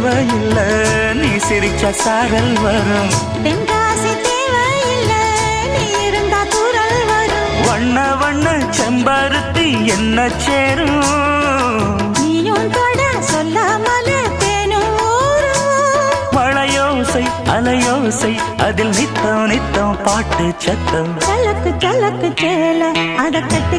தேவையில்லை, நீ சிரிச்ச சாரல் வரும். தென்காசி தேவையில்லை, நீ இருந்தா தூரல் வரும். வண்ண வண்ண செம்பருத்தி என்ன சேரும், நீயும் தொட சொல்லாமலே தேனும் ஊரும். மழையோசை அலையோசை அதில் நித்தம் நித்தம் பாட்டு சத்தம். சலக்கு சலக்கு சேல அத கட்டு